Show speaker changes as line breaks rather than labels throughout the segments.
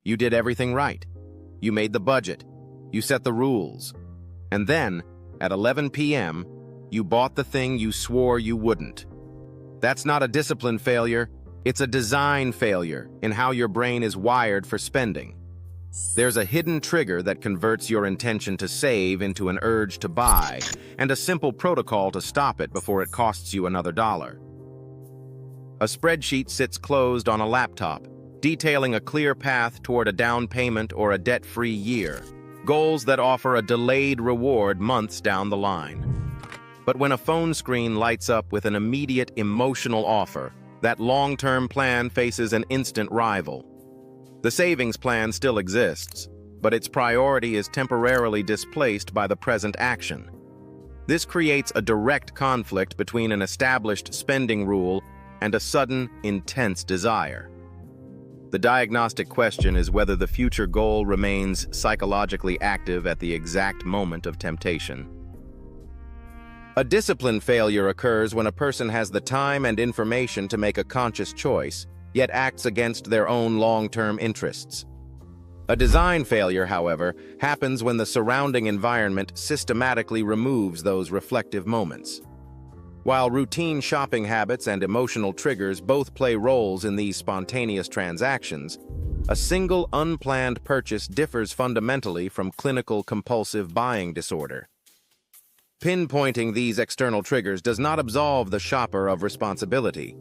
You did everything right. You made the budget. You set the rules. And then, at 11 p.m., you bought the thing you swore you wouldn't. That's not a discipline failure. It's a design failure in how your brain is wired for spending. There's a hidden trigger that converts your intention to save into an urge to buy, and a simple protocol to stop it before it costs you another dollar. A spreadsheet sits closed on a laptop, detailing a clear path toward a down payment or a debt-free year, goals that offer a delayed reward months down the line. But when a phone screen lights up with an immediate emotional offer, that long-term plan faces an instant rival. The savings plan still exists, but its priority is temporarily displaced by the present action. This creates a direct conflict between an established spending rule and a sudden, intense desire. The diagnostic question is whether the future goal remains psychologically active at the exact moment of temptation. A discipline failure occurs when a person has the time and information to make a conscious choice, yet acts against their own long-term interests. A design failure, however, happens when the surrounding environment systematically removes those reflective moments. While routine shopping habits and emotional triggers both play roles in these spontaneous transactions, a single unplanned purchase differs fundamentally from clinical compulsive buying disorder. Pinpointing these external triggers does not absolve the shopper of responsibility.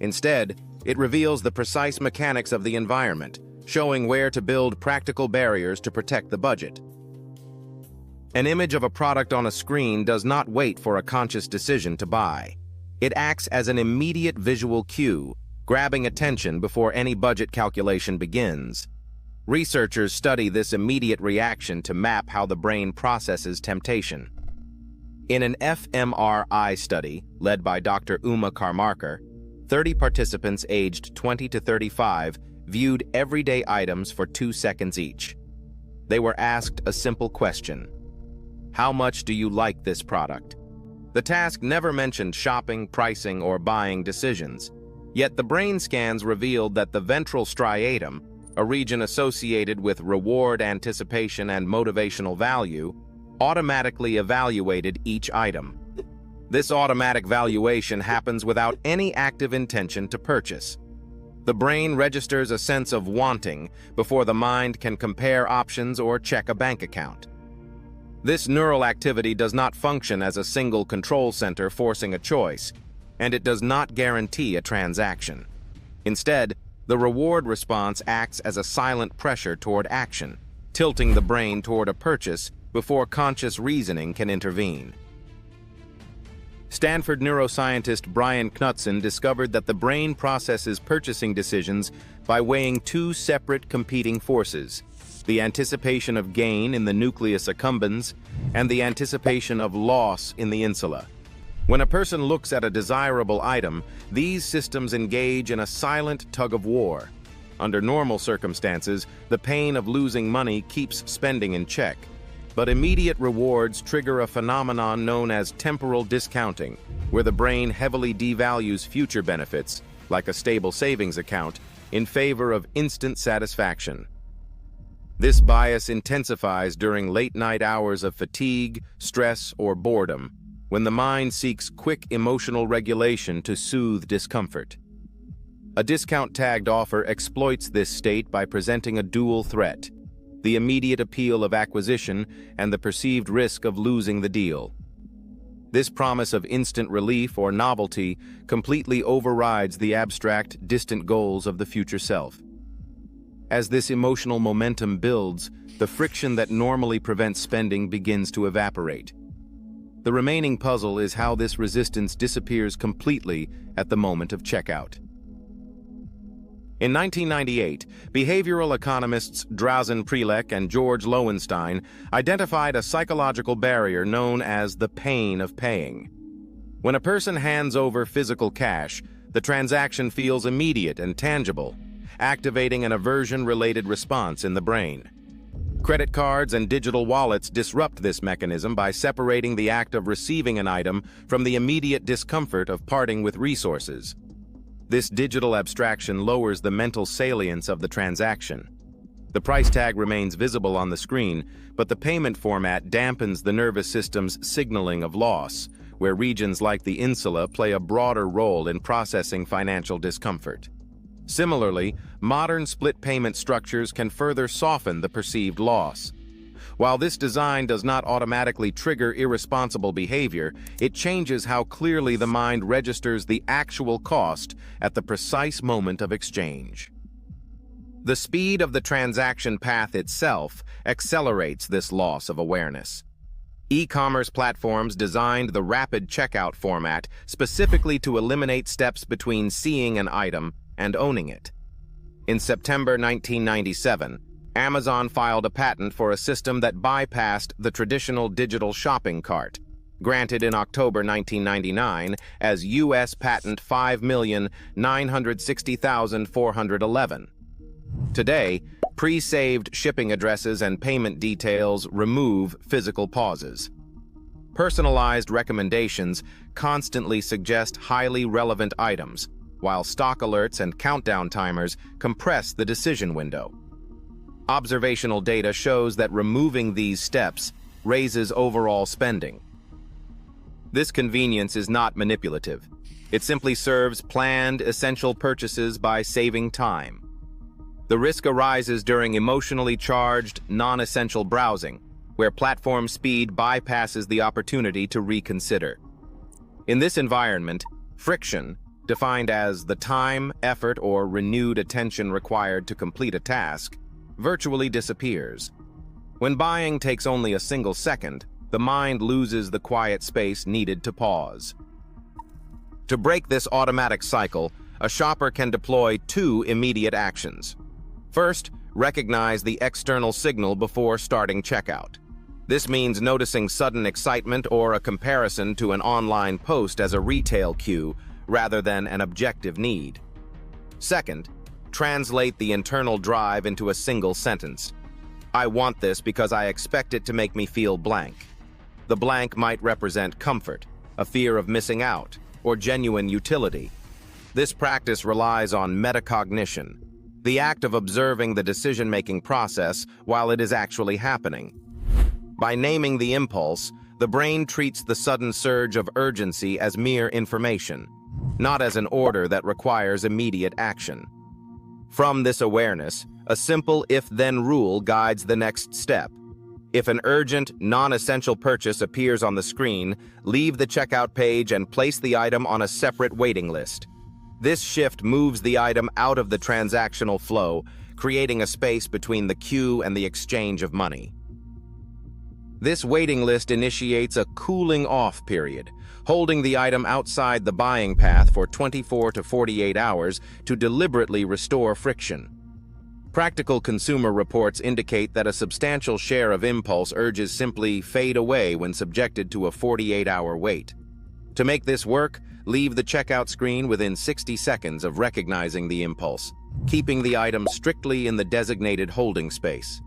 Instead, it reveals the precise mechanics of the environment, showing where to build practical barriers to protect the budget. An image of a product on a screen does not wait for a conscious decision to buy. It acts as an immediate visual cue, grabbing attention before any budget calculation begins. Researchers study this immediate reaction to map how the brain processes temptation. In an fMRI study led by Dr. Uma Karmarkar, 30 participants aged 20 to 35 viewed everyday items for 2 seconds each. They were asked a simple question: how much do you like this product? The task never mentioned shopping, pricing, or buying decisions. Yet the brain scans revealed that the ventral striatum, a region associated with reward anticipation and motivational value, automatically evaluated each item. This automatic valuation happens without any active intention to purchase. The brain registers a sense of wanting before the mind can compare options or check a bank account. This neural activity does not function as a single control center forcing a choice, and it does not guarantee a transaction. Instead, the reward response acts as a silent pressure toward action, tilting the brain toward a purchase before conscious reasoning can intervene. Stanford neuroscientist Brian Knudsen discovered that the brain processes purchasing decisions by weighing two separate competing forces: the anticipation of gain in the nucleus accumbens and the anticipation of loss in the insula. When a person looks at a desirable item, these systems engage in a silent tug-of-war. Under normal circumstances, the pain of losing money keeps spending in check. But immediate rewards trigger a phenomenon known as temporal discounting, where the brain heavily devalues future benefits, like a stable savings account, in favor of instant satisfaction. This bias intensifies during late-night hours of fatigue, stress, or boredom, when the mind seeks quick emotional regulation to soothe discomfort. A discount-tagged offer exploits this state by presenting a dual threat: the immediate appeal of acquisition and the perceived risk of losing the deal. This promise of instant relief or novelty completely overrides the abstract, distant goals of the future self. As this emotional momentum builds, the friction that normally prevents spending begins to evaporate. The remaining puzzle is how this resistance disappears completely at the moment of checkout. In 1998, behavioral economists Drazen Prelec and George Lowenstein identified a psychological barrier known as the pain of paying. When a person hands over physical cash, the transaction feels immediate and tangible, activating an aversion-related response in the brain. Credit cards and digital wallets disrupt this mechanism by separating the act of receiving an item from the immediate discomfort of parting with resources. This digital abstraction lowers the mental salience of the transaction. The price tag remains visible on the screen, but the payment format dampens the nervous system's signaling of loss, where regions like the insula play a broader role in processing financial discomfort. Similarly, modern split payment structures can further soften the perceived loss. While this design does not automatically trigger irresponsible behavior, it changes how clearly the mind registers the actual cost at the precise moment of exchange. The speed of the transaction path itself accelerates this loss of awareness. E-commerce platforms designed the rapid checkout format specifically to eliminate steps between seeing an item and owning it. In September 1997, Amazon filed a patent for a system that bypassed the traditional digital shopping cart, granted in October 1999 as U.S. Patent 5,960,411. Today, pre-saved shipping addresses and payment details remove physical pauses. Personalized recommendations constantly suggest highly relevant items, while stock alerts and countdown timers compress the decision window. Observational data shows that removing these steps raises overall spending. This convenience is not manipulative. It simply serves planned, essential purchases by saving time. The risk arises during emotionally charged, non-essential browsing, where platform speed bypasses the opportunity to reconsider. In this environment, friction, defined as the time, effort, or renewed attention required to complete a task, virtually disappears. When buying takes only a single second, the mind loses the quiet space needed to pause. To break this automatic cycle, a shopper can deploy two immediate actions. First, recognize the external signal before starting checkout. This means noticing sudden excitement or a comparison to an online post as a retail cue rather than an objective need. Second, translate the internal drive into a single sentence. I want this because I expect it to make me feel blank. The blank might represent comfort, a fear of missing out, or genuine utility. This practice relies on metacognition, the act of observing the decision-making process while it is actually happening. By naming the impulse, the brain treats the sudden surge of urgency as mere information, not as an order that requires immediate action. From this awareness, a simple if-then rule guides the next step. If an urgent, non-essential purchase appears on the screen, leave the checkout page and place the item on a separate waiting list. This shift moves the item out of the transactional flow, creating a space between the queue and the exchange of money. This waiting list initiates a cooling-off period, holding the item outside the buying path for 24 to 48 hours to deliberately restore friction. Practical consumer reports indicate that a substantial share of impulse urges simply fade away when subjected to a 48-hour wait. To make this work, leave the checkout screen within 60 seconds of recognizing the impulse, keeping the item strictly in the designated holding space.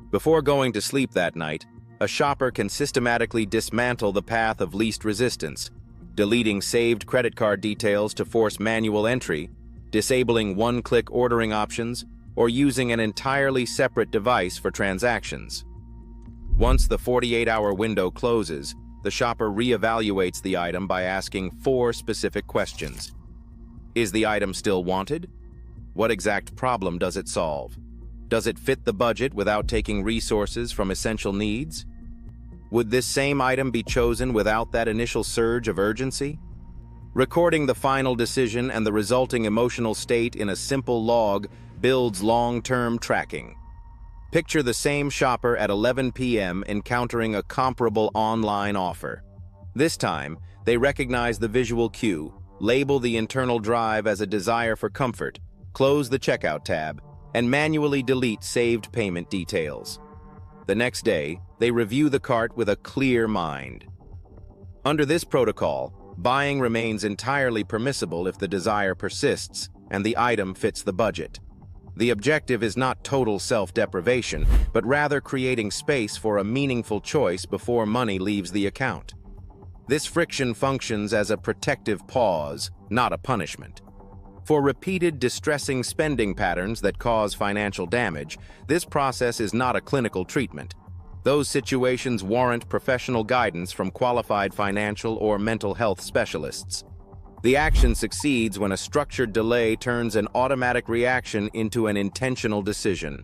Before going to sleep that night, a shopper can systematically dismantle the path of least resistance, deleting saved credit card details to force manual entry, disabling one-click ordering options, or using an entirely separate device for transactions. Once the 48-hour window closes, the shopper reevaluates the item by asking 4 specific questions. Is the item still wanted? What exact problem does it solve? Does it fit the budget without taking resources from essential needs? Would this same item be chosen without that initial surge of urgency? Recording the final decision and the resulting emotional state in a simple log builds long-term tracking. Picture the same shopper at 11 p.m. encountering a comparable online offer. This time, they recognize the visual cue, label the internal drive as a desire for comfort, close the checkout tab, and manually delete saved payment details. The next day, they review the cart with a clear mind. Under this protocol, buying remains entirely permissible if the desire persists and the item fits the budget. The objective is not total self-deprivation, but rather creating space for a meaningful choice before money leaves the account. This friction functions as a protective pause, not a punishment. For repeated distressing spending patterns that cause financial damage, this process is not a clinical treatment. Those situations warrant professional guidance from qualified financial or mental health specialists. The action succeeds when a structured delay turns an automatic reaction into an intentional decision.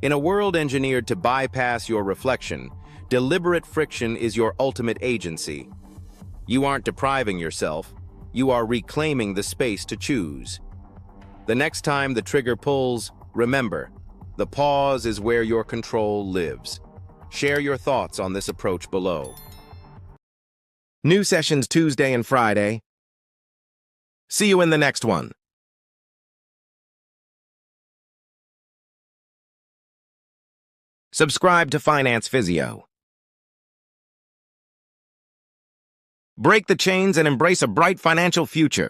In a world engineered to bypass your reflection, deliberate friction is your ultimate agency. You aren't depriving yourself, you are reclaiming the space to choose. The next time the trigger pulls, remember, the pause is where your control lives. Share your thoughts on this approach below. New sessions Tuesday and Friday. See you in the next one. Subscribe to Finance Physio. Break the chains and embrace a bright financial future.